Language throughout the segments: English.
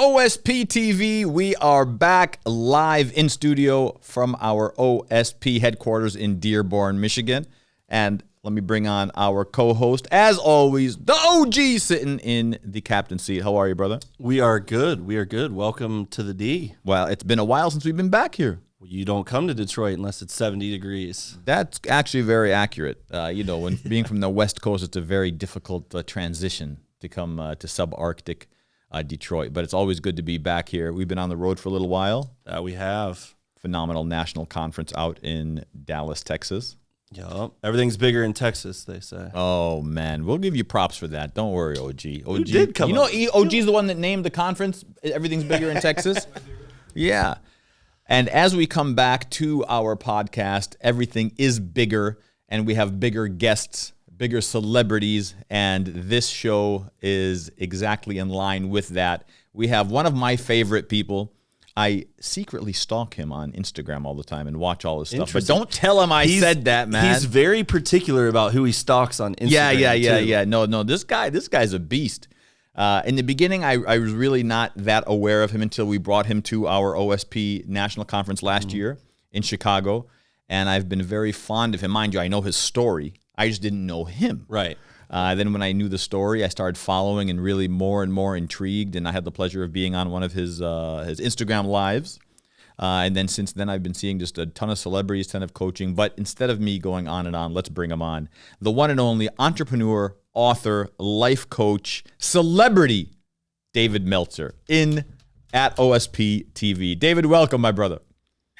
OSPtv, we are back live in studio from our OSP headquarters in Dearborn, Michigan. And let me bring on our co-host, as always, the OG sitting in the captain's seat. How are you, brother? We are good. We are good. Welcome to the D. Well, it's been a while since we've been back here. You don't come to Detroit unless it's 70 degrees. That's actually very accurate. When being from the West Coast, it's a very difficult transition to come to subarctic Detroit. But it's always good to be back here. We've been on the road for a little while. We have. Phenomenal national conference out in Dallas, Texas. Yep. Everything's bigger in Texas, they say. Oh, man. We'll give you props for that. Don't worry, OG. You did come up. OG's the one that named the conference, Everything's Bigger in Texas? Yeah. And as we come back to our podcast, everything is bigger, and we have bigger guests, bigger celebrities, and this show is exactly in line with that. We have one of my favorite people. I secretly stalk him on Instagram all the time and watch all his stuff, but don't tell him I said that, man. He's very particular about who he stalks on Instagram. Yeah. No, this guy's a beast. In the beginning, I was really not that aware of him until we brought him to our OSP National Conference last year in Chicago, and I've been very fond of him. Mind you, I know his story. I just didn't know him. Right. Then when I knew the story, I started following and really more and more intrigued, and I had the pleasure of being on one of his Instagram lives. And then since then, I've been seeing just a ton of celebrities, ton of coaching. But instead of me going on and on, let's bring him on. The one and only entrepreneur, author, life coach, celebrity, David Meltzer, at OSPtv. David, welcome, my brother.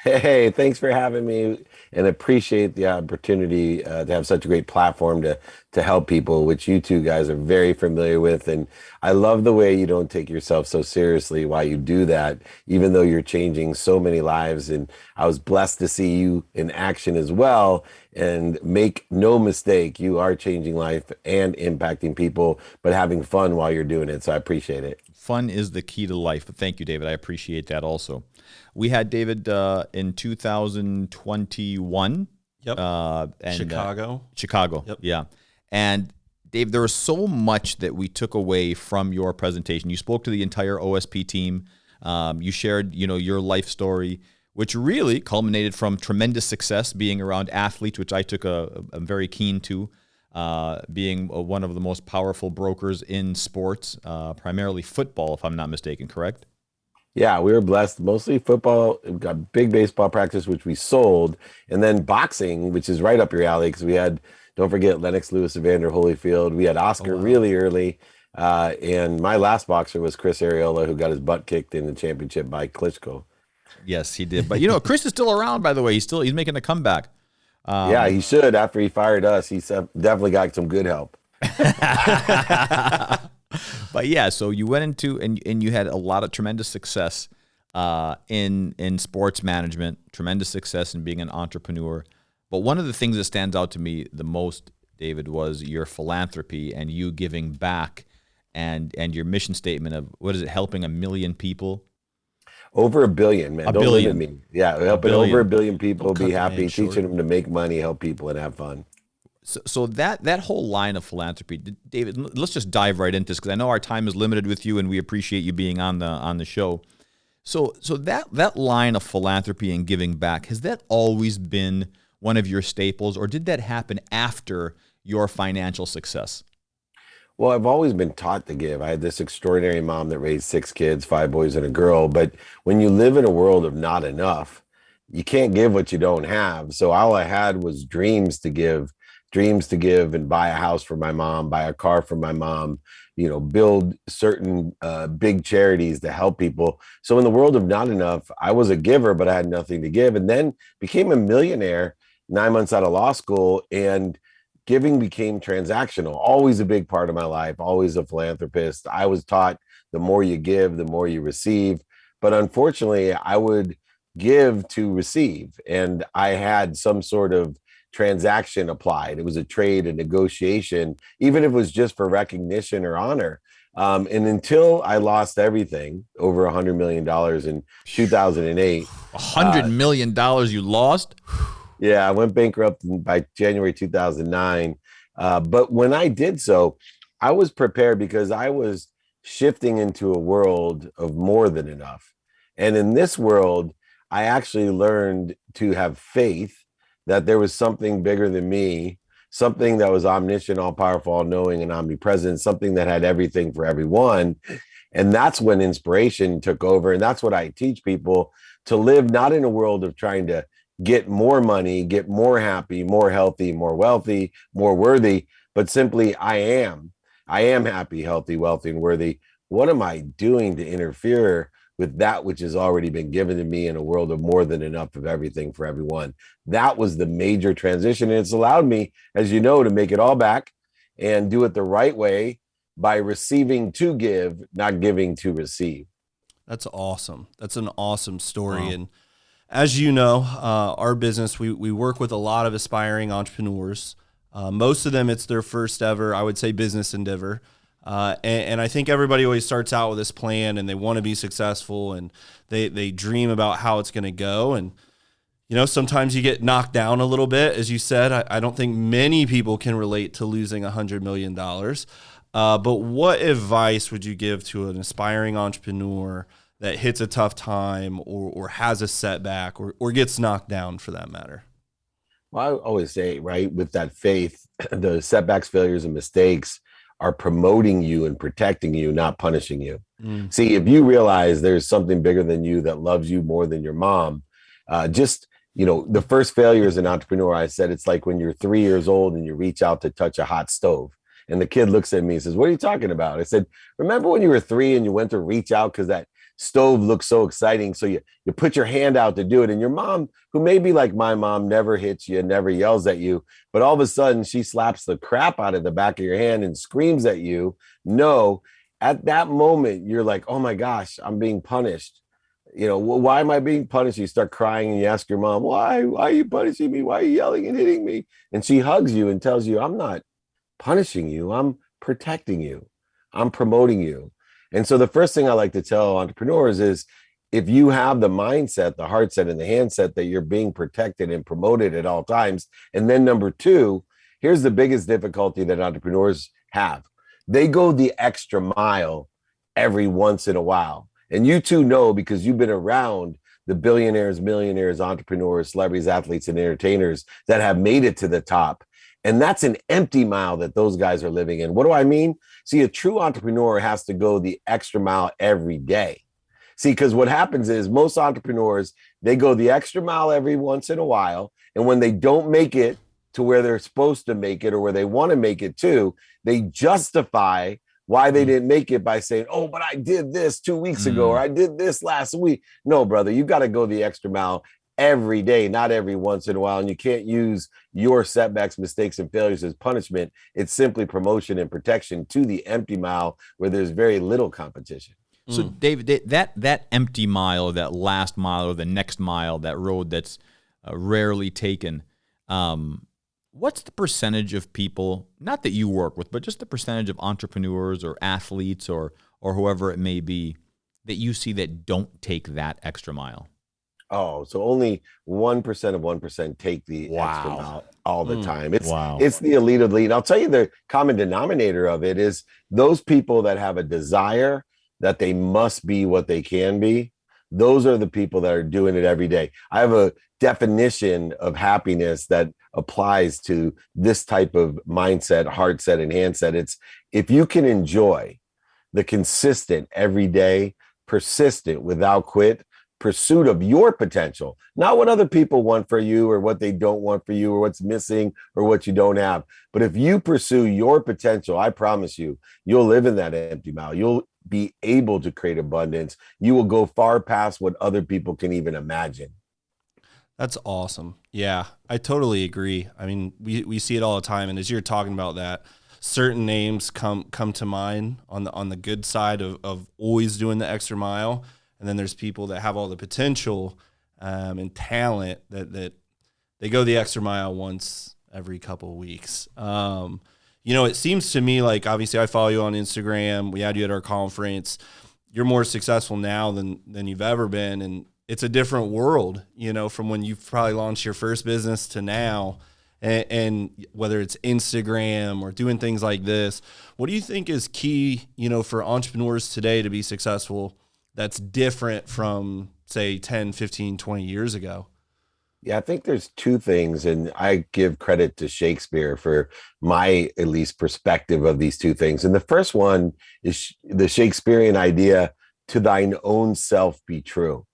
Hey, thanks for having me, and appreciate the opportunity to have such a great platform to help people, which you two guys are very familiar with. And I love the way you don't take yourself so seriously while you do that, even though you're changing so many lives. And I was blessed to see you in action as well. And make no mistake, you are changing life and impacting people, but having fun while you're doing it. So I appreciate it. Fun is the key to life. But thank you, David. I appreciate that also. We had David in 2021. Yep. Chicago. Yep. Yeah. And Dave, there was so much that we took away from your presentation. You spoke to the entire OSP team. You shared, your life story, which really culminated from tremendous success being around athletes, which I took a very keen to, being one of the most powerful brokers in sports, primarily football, if I'm not mistaken, correct? Yeah, we were blessed. Mostly football. We got big baseball practice, which we sold. And then boxing, which is right up your alley, because we had, don't forget, Lennox Lewis, Evander Holyfield. We had Oscar really early. And my last boxer was Chris Arreola, who got his butt kicked in the championship by Klitschko. Yes, he did. But, Chris is still around, by the way. He's making a comeback. Yeah, he should. After he fired us, he definitely got some good help. But yeah, so you went into and you had a lot of tremendous success in sports management, tremendous success in being an entrepreneur. But one of the things that stands out to me the most, David, was your philanthropy and you giving back and your mission statement of, what is it, helping 1 million people? Over 1 billion, man. Don't limit me. Yeah, helping over 1 billion people be happy, teaching them to make money, help people, and have fun. So that whole line of philanthropy, David, let's just dive right into this, because I know our time is limited with you and we appreciate you being on the show. So that line of philanthropy and giving back, has that always been one of your staples, or did that happen after your financial success? Well, I've always been taught to give. I had this extraordinary mom that raised 6 kids, 5 boys and a girl. But when you live in a world of not enough, you can't give what you don't have. So all I had was dreams to give and buy a house for my mom, buy a car for my mom, build certain big charities to help people. So in the world of not enough, I was a giver, but I had nothing to give, and then became a millionaire 9 months out of law school, and giving became transactional. Always a big part of my life, always a philanthropist. I was taught the more you give, the more you receive. But unfortunately, I would give to receive, and I had some sort of transaction applied. It was a trade, a negotiation, even if it was just for recognition or honor. And until I lost everything, over $100 million in 2008. $100 million you lost? Yeah, I went bankrupt by January 2009. But when I did so, I was prepared because I was shifting into a world of more than enough. And in this world, I actually learned to have faith that there was something bigger than me, something that was omniscient, all powerful, all knowing, and omnipresent, something that had everything for everyone. And that's when inspiration took over. And that's what I teach people, to live not in a world of trying to get more money, get more happy, more healthy, more wealthy, more worthy, but simply I am happy, healthy, wealthy, and worthy. What am I doing to interfere with that which has already been given to me in a world of more than enough of everything for everyone? That was the major transition. And it's allowed me, as you know, to make it all back and do it the right way by receiving to give, not giving to receive. That's awesome. That's an awesome story. Wow. And as you know, our business, we work with a lot of aspiring entrepreneurs. Most of them, it's their first ever, I would say, business endeavor. And I think everybody always starts out with this plan and they want to be successful and they dream about how it's going to go. And, you know, sometimes you get knocked down a little bit. As you said, I don't think many people can relate to losing $100 million. But what advice would you give to an aspiring entrepreneur that hits a tough time or has a setback or gets knocked down for that matter? Well, I always say, right, with that faith, the setbacks, failures, and mistakes are promoting you and protecting you, not punishing you. See, if you realize there's something bigger than you that loves you more than your mom, the first failure as an entrepreneur, I said, it's like when you're 3 years old and you reach out to touch a hot stove. And the kid looks at me and says, "What are you talking about?" I said, "Remember when you were 3 and you went to reach out because that stove looked so exciting? So you put your hand out to do it. And your mom, who may be like my mom, never hits you, never yells at you. But all of a sudden she slaps the crap out of the back of your hand and screams at you. No, at that moment, you're like, oh my gosh, I'm being punished. You know, why am I being punished? You start crying and you ask your mom, why are you punishing me? Why are you yelling and hitting me?" And she hugs you and tells you, "I'm not punishing you. I'm protecting you. I'm promoting you." And so the first thing I like to tell entrepreneurs is, if you have the mindset, the heart set, and the handset that you're being protected and promoted at all times. And then number two, here's the biggest difficulty that entrepreneurs have. They go the extra mile every once in a while. And you two know, because you've been around the billionaires, millionaires, entrepreneurs, celebrities, athletes, and entertainers that have made it to the top. And that's an empty mile that those guys are living in. What do I mean? See, a true entrepreneur has to go the extra mile every day. See, because what happens is most entrepreneurs, they go the extra mile every once in a while. And when they don't make it to where they're supposed to make it or where they want to make it to, they justify why they didn't make it by saying, "Oh, but I did this 2 weeks ago, or I did this last week." No, brother, you got to go the extra mile every day, not every once in a while. And you can't use your setbacks, mistakes, and failures as punishment. It's simply promotion and protection to the empty mile where there's very little competition. So, David, that empty mile, or that last mile, or the next mile, that road that's rarely taken, what's the percentage of people, not that you work with, but just the percentage of entrepreneurs or athletes or whoever it may be, that you see that don't take that extra mile? Oh, so only 1% of 1% take the extra mile all the time. It's the elite of the elite. I'll tell you, the common denominator of it is those people that have a desire that they must be what they can be. Those are the people that are doing it every day. I have a definition of happiness that applies to this type of mindset, heart set, and handset. It's if you can enjoy the consistent, everyday, persistent, without quit pursuit of your potential, not what other people want for you or what they don't want for you or what's missing or what you don't have. But if you pursue your potential, I promise you, you'll live in that empty mile. You'll be able to create abundance. You will go far past what other people can even imagine. That's awesome. Yeah, I totally agree. I mean, we see it all the time. And as you're talking about that, certain names come to mind on the good side of always doing the extra mile. And then there's people that have all the potential and talent that they go the extra mile once every couple of weeks. It seems to me like, obviously I follow you on Instagram. We had you at our conference. You're more successful now than you've ever been. And it's a different world, from when you probably launched your first business to now. and whether it's Instagram or doing things like this, what do you think is key, for entrepreneurs today to be successful that's different from, say, 10, 15, 20 years ago? Yeah, I think there's two things, and I give credit to Shakespeare for my, at least, perspective of these two things. And the first one is the Shakespearean idea, to thine own self be true.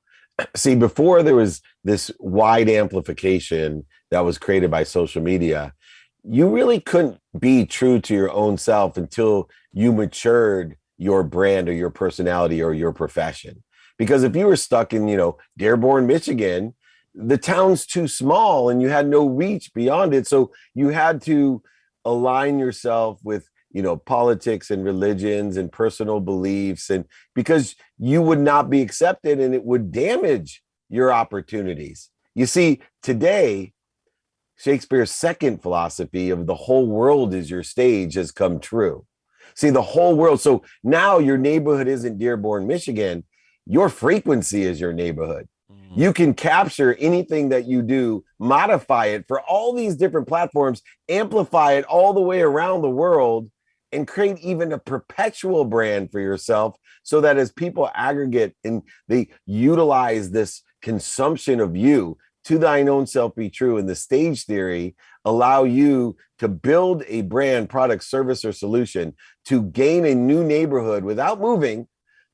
See, before there was this wide amplification that was created by social media, you really couldn't be true to your own self until you matured your brand or your personality or your profession. Because if you were stuck in, Dearborn, Michigan, the town's too small and you had no reach beyond it. So you had to align yourself with, politics and religions and personal beliefs, and because you would not be accepted and it would damage your opportunities. You see, today, Shakespeare's second philosophy of the whole world is your stage has come true. See, the whole world. So now your neighborhood isn't Dearborn, Michigan. Your frequency is your neighborhood. You can capture anything that you do, modify it for all these different platforms, amplify it all the way around the world, and create even a perpetual brand for yourself, so that as people aggregate and they utilize this consumption of you, to thine own self be true, and the stage theory allow you to build a brand, product, service, or solution to gain a new neighborhood without moving,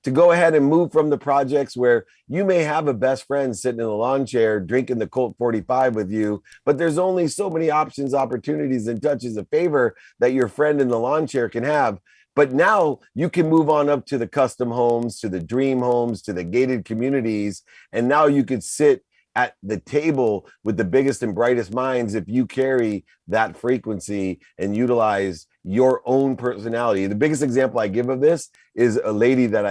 to go ahead and move from the projects where you may have a best friend sitting in the lawn chair drinking the Colt 45 with you, but there's only so many options, opportunities, and touches of favor that your friend in the lawn chair can have. But now you can move on up to the custom homes, to the dream homes, to the gated communities, and now you could sit at the table with the biggest and brightest minds if you carry that frequency and utilize your own personality. The biggest example I give of this is a lady that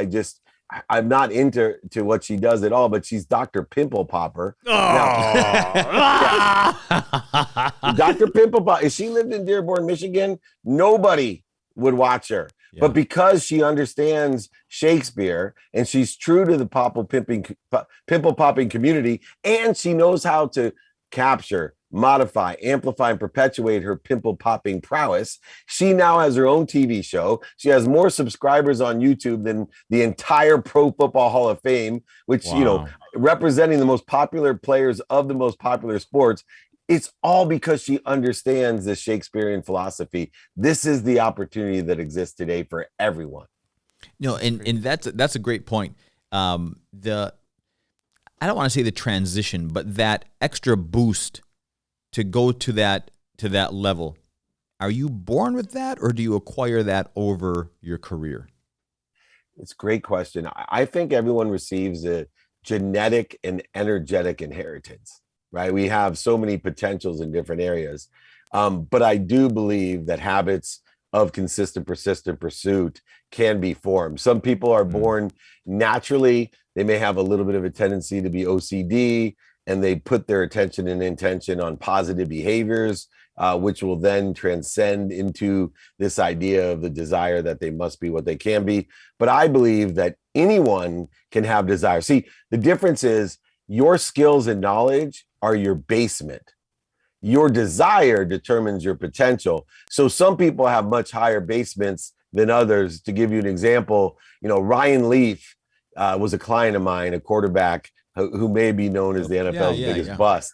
I'm not into what she does at all, but she's Dr. Pimple Popper. Oh. Now, Dr. Pimple Popper, if she lived in Dearborn, Michigan, nobody would watch her. Yeah. But because she understands Shakespeare and she's true to the pimple popping community, and she knows how to capture, modify, amplify, and perpetuate her pimple popping prowess, she now has her own TV show. She has more subscribers on YouTube than the entire Pro Football Hall of Fame, which, representing the most popular players of the most popular sports. It's all because she understands the Shakespearean philosophy. This is the opportunity that exists today for everyone. And that's a great point. I don't want to say the transition, but that extra boost to go to that level. Are you born with that, or do you acquire that over your career? It's a great question. I think everyone receives a genetic and energetic inheritance. Right? We have so many potentials in different areas. But I do believe that habits of consistent, persistent pursuit can be formed. Some people are born naturally. They may have a little bit of a tendency to be OCD, and they put their attention and intention on positive behaviors, which will then transcend into this idea of the desire that they must be what they can be. But I believe that anyone can have desire. See, the difference is your skills and knowledge are your basement. Your desire determines your potential. So some people have much higher basements than others. To give you an example, Ryan Leaf was a client of mine, a quarterback who may be known as the NFL's biggest bust.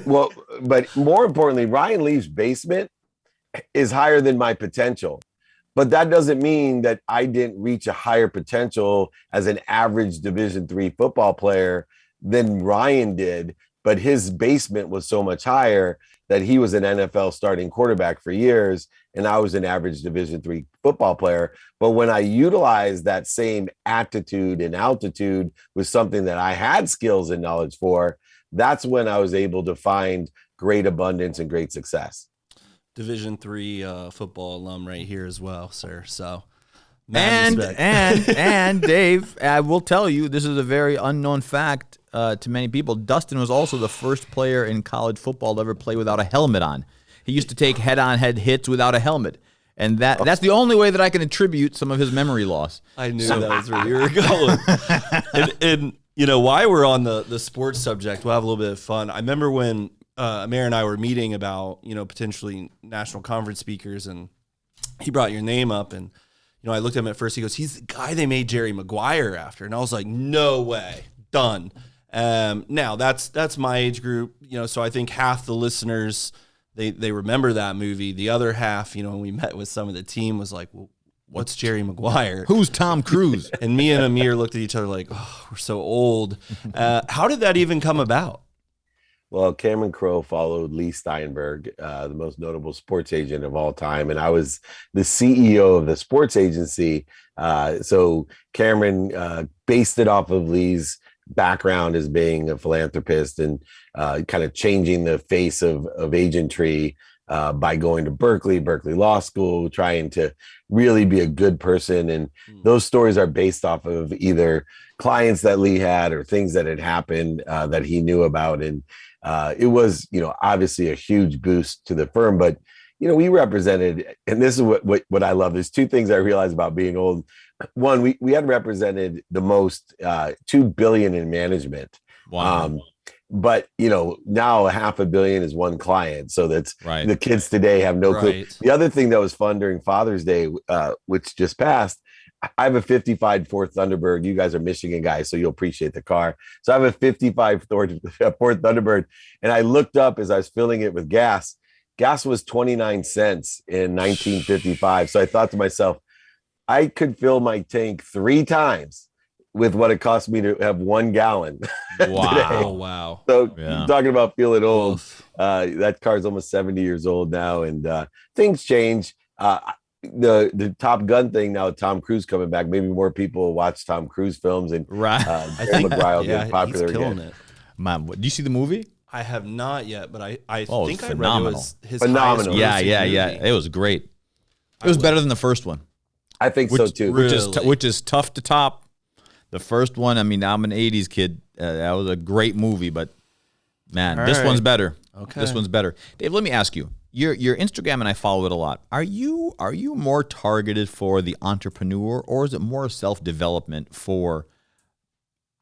Well, but more importantly, Ryan Leaf's basement is higher than my potential. But that doesn't mean that I didn't reach a higher potential as an average Division III football player than Ryan did. But his basement was so much higher that he was an NFL starting quarterback for years, and I was an average Division III football player. But when I utilized that same attitude and altitude with something that I had skills and knowledge for, that's when I was able to find great abundance and great success. Division III football alum right here as well, sir. So, and Dave, I will tell you, this is a very unknown fact to many people. Dustin was also the first player in college football to ever play without a helmet on. He used to take head-on-head hits without a helmet. And that's the only way that I can attribute some of his memory loss. I knew that was where you were going. and while we're on the sports subject, we'll have a little bit of fun. I remember when Mayor and I were meeting about, potentially national conference speakers, and he brought your name up, and, I looked at him at first. He goes, he's the guy they made Jerry Maguire after. And I was like, no way, done. Now that's my age group, so I think half the listeners, they remember that movie. The other half, when we met with some of the team, was like, well, what's Jerry Maguire? Who's Tom Cruise? And me and Amir looked at each other like, oh, we're so old. How did that even come about? Well, Cameron Crowe followed Lee Steinberg, the most notable sports agent of all time. And I was the CEO of the sports agency. So Cameron based it off of Lee's background as being a philanthropist and kind of changing the face of agentry by going to Berkeley Law School, trying to really be a good person. And those stories are based off of either clients that Lee had or things that had happened that he knew about. And it was, obviously a huge boost to the firm, but, we represented, and this is what I love. There's two things I realized about being old. One, we had represented the most, $2 billion in management. Wow. But, now $500 million is one client. So that's right. The kids today have no clue. The other thing that was fun during Father's Day, which just passed, I have a 55 Ford Thunderbird. You guys are Michigan guys, so you'll appreciate the car. So I have a 55 Ford Thunderbird. And I looked up as I was filling it with gas. Gas was 29 cents in 1955. So I thought to myself, I could fill my tank 3 times with what it cost me to have 1 gallon. Wow. Wow. So talking about feeling old, that car's almost 70 years old now, and things change. The Top Gun thing now, Tom Cruise coming back, maybe more people will watch Tom Cruise films, and I think McGuire get popular he's killing again. It. Man, do you see the movie? I have not yet, but I think I read phenomenal. it was his Phenomenal. highest Yeah. movie. It was great. It was better than the first one. I think so too. Which is tough to top. The first one, I mean, I'm an 80s kid. That was a great movie, but man, this one's better. Okay. This one's better. Dave, let me ask you. Your Instagram, and I follow it a lot. Are you more targeted for the entrepreneur, or is it more self-development for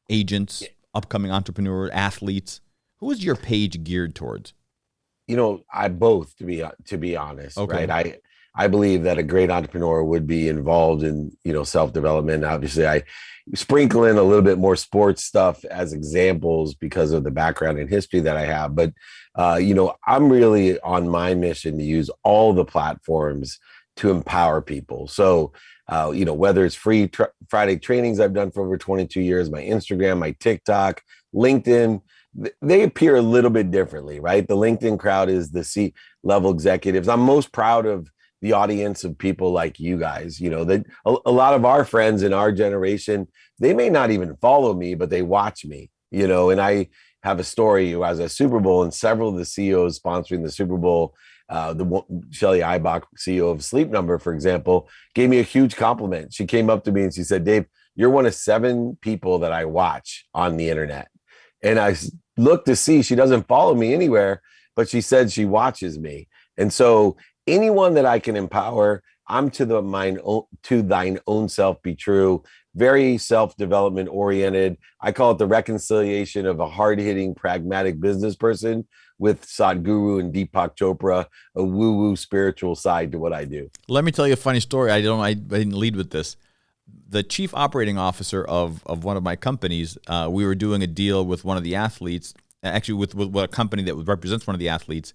agents, upcoming entrepreneurs, athletes? Who is your page geared towards? I both, to be honest, okay. Right? I believe that a great entrepreneur would be involved in, self-development. Obviously, I sprinkle in a little bit more sports stuff as examples because of the background and history that I have. But, I'm really on my mission to use all the platforms to empower people. So, whether it's free Friday trainings I've done for over 22 years, my Instagram, my TikTok, LinkedIn, they appear a little bit differently, right? The LinkedIn crowd is the C-level executives. I'm most proud of the audience of people like you guys, that a lot of our friends in our generation, they may not even follow me, but they watch me, and I have a story. I was at Super Bowl, and several of the CEOs sponsoring the Super Bowl, Shelly Ibach, CEO of Sleep Number, for example, gave me a huge compliment. She came up to me and she said, Dave, you're one of 7 people that I watch on the internet. And I looked to see, she doesn't follow me anywhere, but she said she watches me. And so anyone that I can empower, I'm to thine own self be true, very self-development oriented. I call it the reconciliation of a hard-hitting, pragmatic business person with Sadhguru and Deepak Chopra, a woo-woo spiritual side to what I do. Let me tell you a funny story. I didn't lead with this. The chief operating officer of one of my companies, we were doing a deal with one of the athletes, actually with a company that represents one of the athletes.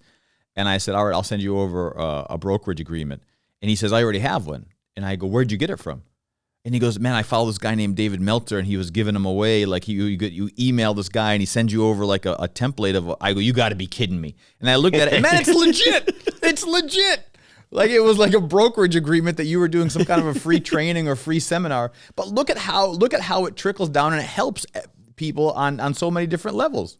And I said, all right, I'll send you over a brokerage agreement. And he says, I already have one. And I go, where'd you get it from? And he goes, man, I follow this guy named David Meltzer, and he was giving them away. Like you email this guy, and he sends you over like a template of. I go, you got to be kidding me. And I looked at it, and man, it's legit. It's legit. Like it was like a brokerage agreement that you were doing some kind of a free training or free seminar. But look at how it trickles down, and it helps people on so many different levels.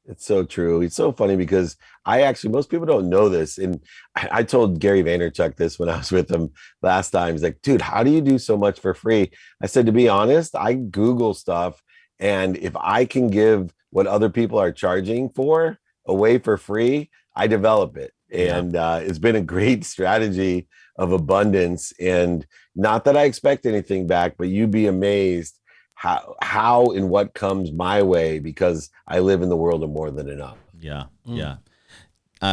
It's so true. It's so funny because most people don't know this. And I told Gary Vaynerchuk this when I was with him last time. He's like, dude, how do you do so much for free? I said, to be honest, I Google stuff. And if I can give what other people are charging for away for free, I develop it. And it's been a great strategy of abundance. And not that I expect anything back, but you'd be amazed how and what comes my way because I live in the world of more than enough. Yeah, yeah.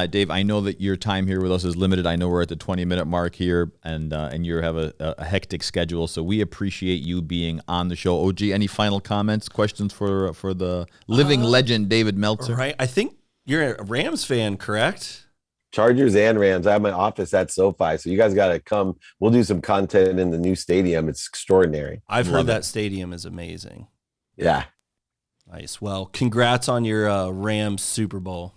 Dave, I know that your time here with us is limited. I know we're at the 20-minute mark here, and you have a hectic schedule, so we appreciate you being on the show. OG, any final comments, questions for the living legend, David Meltzer? Right. I think you're a Rams fan, correct? Chargers and Rams. I have my office at SoFi, so you guys got to come. We'll do some content in the new stadium. It's extraordinary. I've heard that stadium is amazing. Yeah. Nice. Well, congrats on your Rams Super Bowl.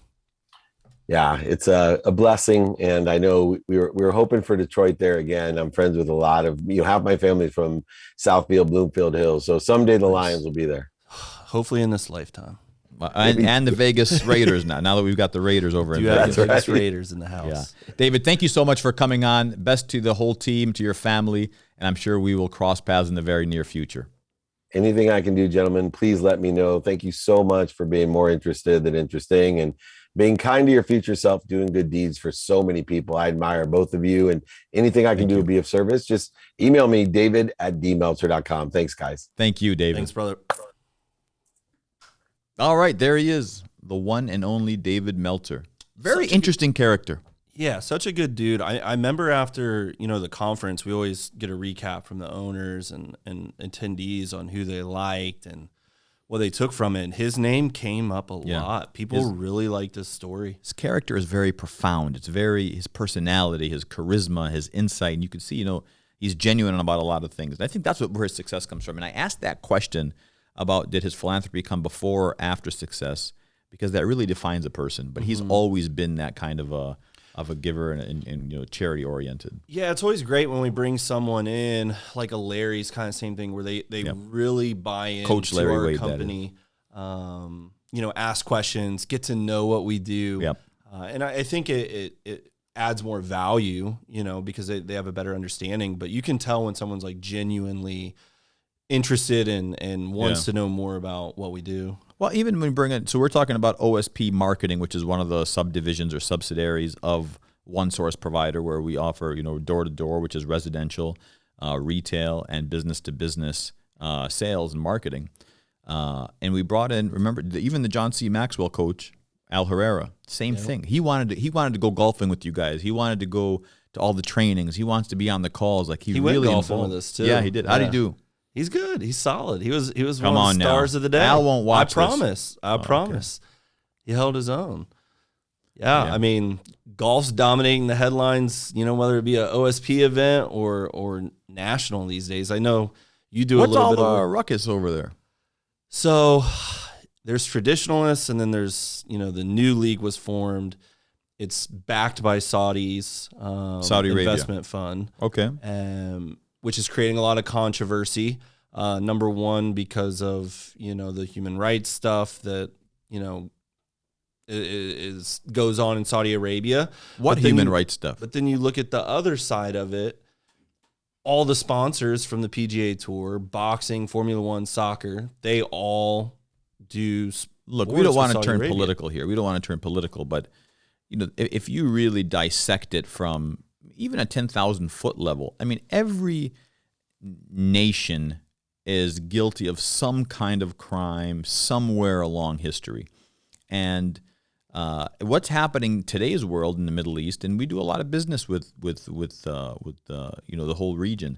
Yeah, it's a blessing, and I know we were hoping for Detroit there again. I'm friends with a lot of half my family's from Southfield, Bloomfield Hills, so someday the Lions will be there. Hopefully in this lifetime. And the Vegas Raiders now that we've got the Raiders over in Vegas. Vegas. Vegas Raiders in the house. Yeah. David, thank you so much for coming on. Best to the whole team, to your family, and I'm sure we will cross paths in the very near future. Anything I can do, gentlemen, please let me know. Thank you so much for being more interested than interesting and being kind to your future self, doing good deeds for so many people. I admire both of you, and anything I can do to be of service, just email me, david@dmeltzer.com. Thanks, guys. Thank you, David. Thanks, brother. All right, there he is, the one and only David Meltzer. Very interesting character. Yeah, such a good dude. I remember after, the conference, we always get a recap from the owners and attendees on who they liked and what they took from it. And his name came up a lot. People really liked his story. His character is very profound. It's his personality, his charisma, his insight. And you can see, he's genuine about a lot of things. And I think that's where his success comes from. And I asked that question about did his philanthropy come before or after success, because that really defines a person. But he's always been that kind of a giver and charity oriented. Yeah, it's always great when we bring someone in like a Larry's kind of same thing where they really buy into Coach Larry our Wade, company. Ask questions, get to know what we do. Yep. And I think it adds more value, because they have a better understanding. But you can tell when someone's like genuinely interested and wants to know more about what we do. Well, even when we bring it, so we're talking about OSP marketing, which is one of the subdivisions or subsidiaries of One Source Provider, where we offer, door to door, which is residential, retail, and business to business sales and marketing. And we brought in, remember, even the John C. Maxwell coach, Al Herrera, same thing. He wanted to go golfing with you guys. He wanted to go to all the trainings. He wants to be on the calls. Like he really went golfing with us too. Yeah, he did. How'd he do? He's good. He's solid. He was one of the stars of the day. Al won't watch I promise. I promise. Okay. He held his own. Yeah, I mean, golf's dominating the headlines, whether it be a OSP event or national these days. I know you do a little bit of What's all the ruckus over there? So there's traditionalists, and then there's, the new league was formed. It's backed by Saudi Arabia investment fund. Okay. Which is creating a lot of controversy. Number one, because of, the human rights stuff that, goes on in Saudi Arabia. What human rights stuff? But then you look at the other side of it, all the sponsors from the PGA Tour, boxing, Formula One, soccer, they all do. Look, we don't want to turn political here. We don't want to turn political, but, if you really dissect it from even a 10,000-foot level, I mean, every nation is guilty of some kind of crime somewhere along history. And what's happening in today's world in the Middle East, and we do a lot of business with the whole region.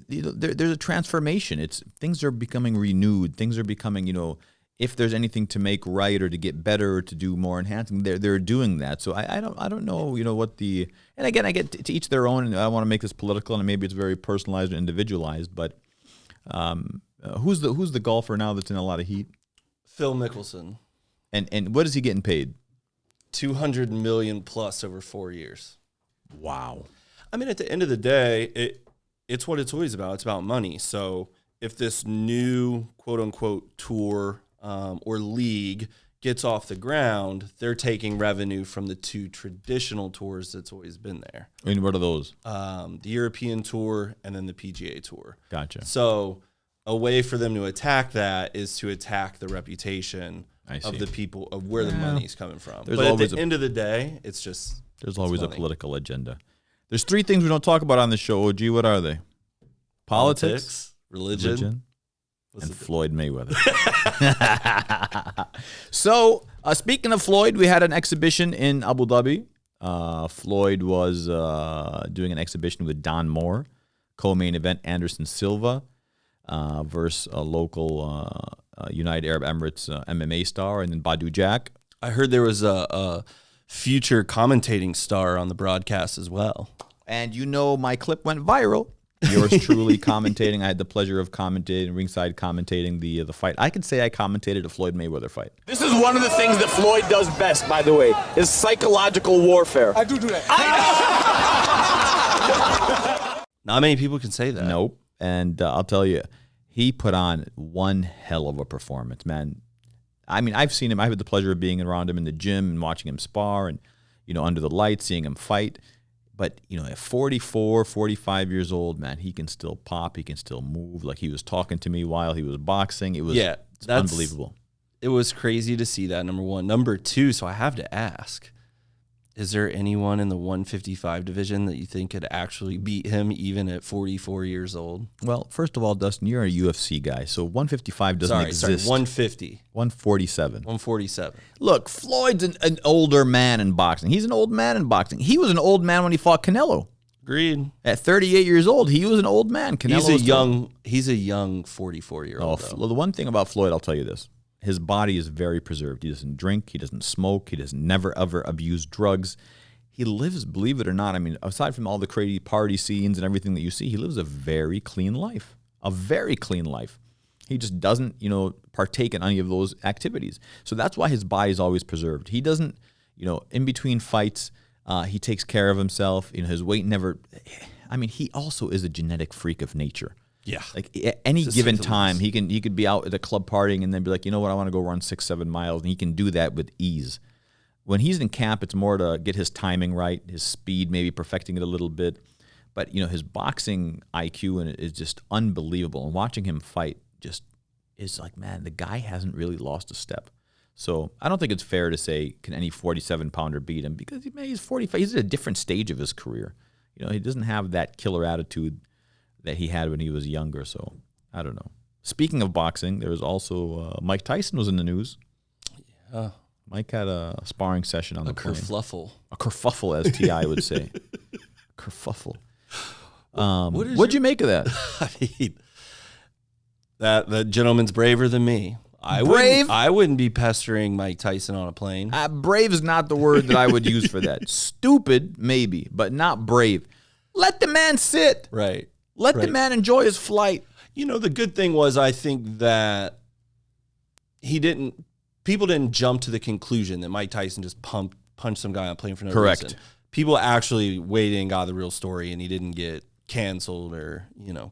There's a transformation. Things are becoming renewed. Things are becoming, if there's anything to make right or to get better or to do more enhancing, they're doing that. So I don't know, what the, and again, I get to each their own, and I want to make this political, and maybe it's very personalized and individualized, but who's the golfer now that's in a lot of heat? Phil Mickelson. And what is he getting paid? $200 million plus over 4 years. Wow. I mean, at the end of the day, it's what it's always about. It's about money. So if this new quote unquote tour or league gets off the ground, they're taking revenue from the two traditional tours that's always been there. I mean, what are those? The European Tour and then the PGA Tour. Gotcha. So a way for them to attack that is to attack the reputation of the people, of where the money's coming from. But at the end of the day, it's just... There's always a political agenda. There's three things we don't talk about on the show, OG. What are they? Politics, religion. and Floyd Mayweather. So, speaking of Floyd, we had an exhibition in Abu Dhabi. Floyd was doing an exhibition with Don Moore, co-main event Anderson Silva versus a local United Arab Emirates MMA star, and then Badu Jack. I heard there was a future commentating star on the broadcast as well. And my clip went viral. Yours truly commentating. I had the pleasure of commentating, ringside commentating the fight. I can say I commentated a Floyd Mayweather fight. This is one of the things that Floyd does best, by the way, is psychological warfare. I do that. Not many people can say that. Nope. And I'll tell you, he put on one hell of a performance, man. I mean, I've seen him. I've had the pleasure of being around him in the gym and watching him spar and, under the lights, seeing him fight. But, at 44, 45 years old, man, he can still pop. He can still move. Like, he was talking to me while he was boxing. It was unbelievable. It was crazy to see that, number one. Number two, so I have to ask, is there anyone in the 155 division that you think could actually beat him even at 44 years old? Well, first of all, Dustin, you're a UFC guy, so 155 doesn't exist. 150. 147. 147. Look, Floyd's an older man in boxing. He's an old man in boxing. He was an old man when he fought Canelo. Agreed. At 38 years old, he was an old man. He's a young 44-year-old. Well, the one thing about Floyd, I'll tell you this. His body is very preserved. He doesn't drink. He doesn't smoke. He doesn't never, ever abuse drugs. He lives, believe it or not, I mean, aside from all the crazy party scenes and everything that you see, he lives a very clean life. A very clean life. He just doesn't, partake in any of those activities. So that's why his body is always preserved. He doesn't, in between fights, he takes care of himself. His weight never, he also is a genetic freak of nature. Yeah. Like at any given time, he could be out at a club partying and then be like, I want to go run 6-7 miles. And he can do that with ease. When he's in camp, it's more to get his timing right, his speed, maybe perfecting it a little bit. But, his boxing IQ is just unbelievable. And watching him fight just is like, man, the guy hasn't really lost a step. So I don't think it's fair to say, can any 47-pounder beat him? Because he's 45. He's at a different stage of his career. He doesn't have that killer attitude that he had when he was younger. So I don't know. Speaking of boxing, there was also Mike Tyson was in the news. Yeah. Mike had a sparring session on the plane. Kerfuffle. A kerfuffle, as T.I. would say. Kerfuffle. What'd you make of that? I mean, that gentleman's braver than me. Brave? I wouldn't be pestering Mike Tyson on a plane. Brave is not the word that I would use for that. Stupid, maybe, but not brave. Let the man sit. Right. Let the man enjoy his flight. The good thing was, I think that people didn't jump to the conclusion that Mike Tyson just punched some guy on a plane for no reason. People actually waited and got the real story, and he didn't get canceled or,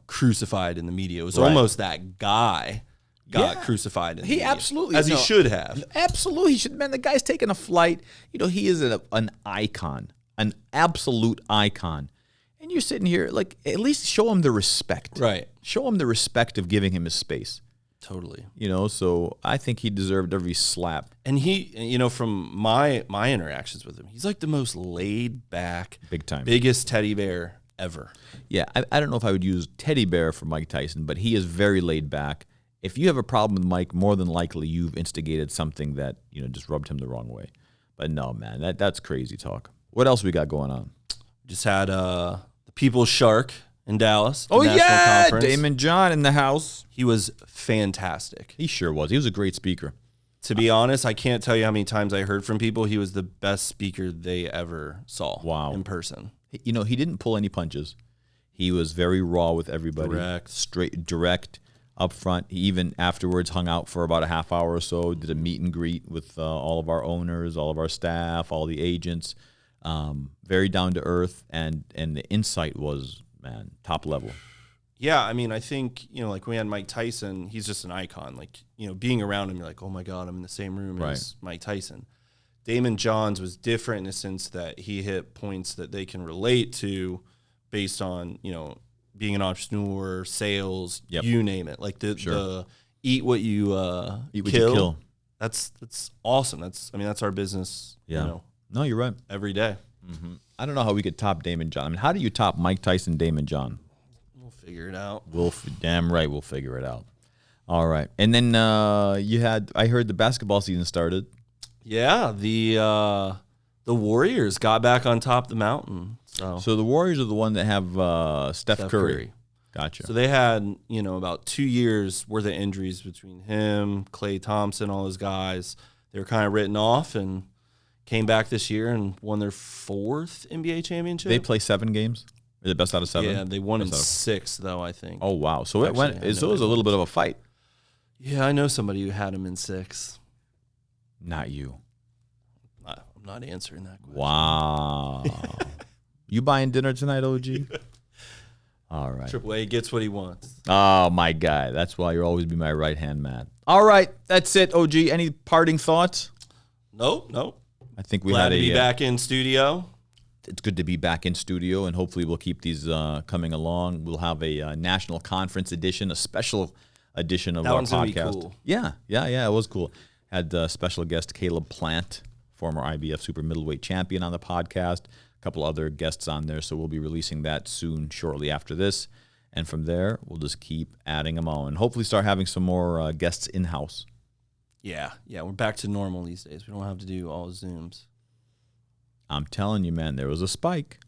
crucified in the media. It was almost that guy got crucified in the media. Absolutely. As he should have. Absolutely. He should. Man, the guy's taking a flight. He is an icon, an absolute icon. And you're sitting here, like, at least show him the respect. Right. Show him the respect of giving him his space. Totally. So I think he deserved every slap. And he, from my interactions with him, he's like the most laid back, big time, biggest teddy bear ever. Yeah. I don't know if I would use teddy bear for Mike Tyson, but he is very laid back. If you have a problem with Mike, more than likely you've instigated something that, just rubbed him the wrong way. But no, man, that's crazy talk. What else we got going on? Just had the People's Shark in Dallas. Oh, National yeah. Conference. Damon John in the house. He was fantastic. He sure was. He was a great speaker. To be honest, I can't tell you how many times I heard from people he was the best speaker they ever saw in person. He didn't pull any punches. He was very raw with everybody. Direct. Straight, direct, up front. He even afterwards hung out for about a half hour or so, did a meet and greet with all of our owners, all of our staff, all the agents. Very down to earth, and the insight was, man, top level. Yeah, I think, like we had Mike Tyson, he's just an icon. Like, being around him, you're like, oh my God, I'm in the same room as Mike Tyson. Damon Johns was different in the sense that he hit points that they can relate to based on, being an entrepreneur, sales, you name it. Like the eat what you kill. That's awesome. That's our business. Yeah. No, you're right. Every day. Mm-hmm. I don't know how we could top Damon John. How do you top Mike Tyson, Damon John? We'll figure it out. Damn right we'll figure it out. All right. And then I heard the basketball season started. Yeah, the Warriors got back on top of the mountain. So the Warriors are the one that have Steph Curry. Gotcha. So they had, about 2 years worth of injuries between him, Klay Thompson, all those guys. They were kind of written off and came back this year and won their 4th NBA championship. They play 7 games? Is it best out of 7? Yeah, they won in 6, though, I think. Oh, wow. So it was a little bit of a fight. Yeah, I know somebody who had him in 6. Not you. I'm not answering that question. Wow. You buying dinner tonight, OG? All right. Triple A gets what he wants. Oh, my guy. That's why you'll always be my right-hand man. All right. That's it, OG. Any parting thoughts? Nope. I think we Glad had to be back in studio. It's good to be back in studio, and hopefully we'll keep these coming along. We'll have a national conference edition, a special edition of our podcast. Gonna be cool. Yeah, it was cool. Had special guest Caleb Plant, former IBF super middleweight champion, on the podcast. A couple other guests on there, so we'll be releasing that soon, shortly after this. And from there, we'll just keep adding them on, and hopefully start having some more guests in-house. Yeah, we're back to normal these days. We don't have to do all Zooms. I'm telling you, man, there was a spike.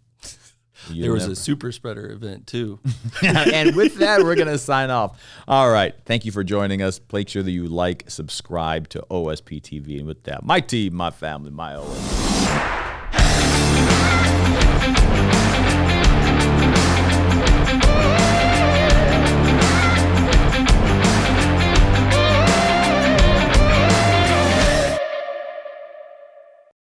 There was a super spreader event, too. And with that, we're going to sign off. All right. Thank you for joining us. Make sure that you like, subscribe to OSPtv. And with that, my team, my family, my OS.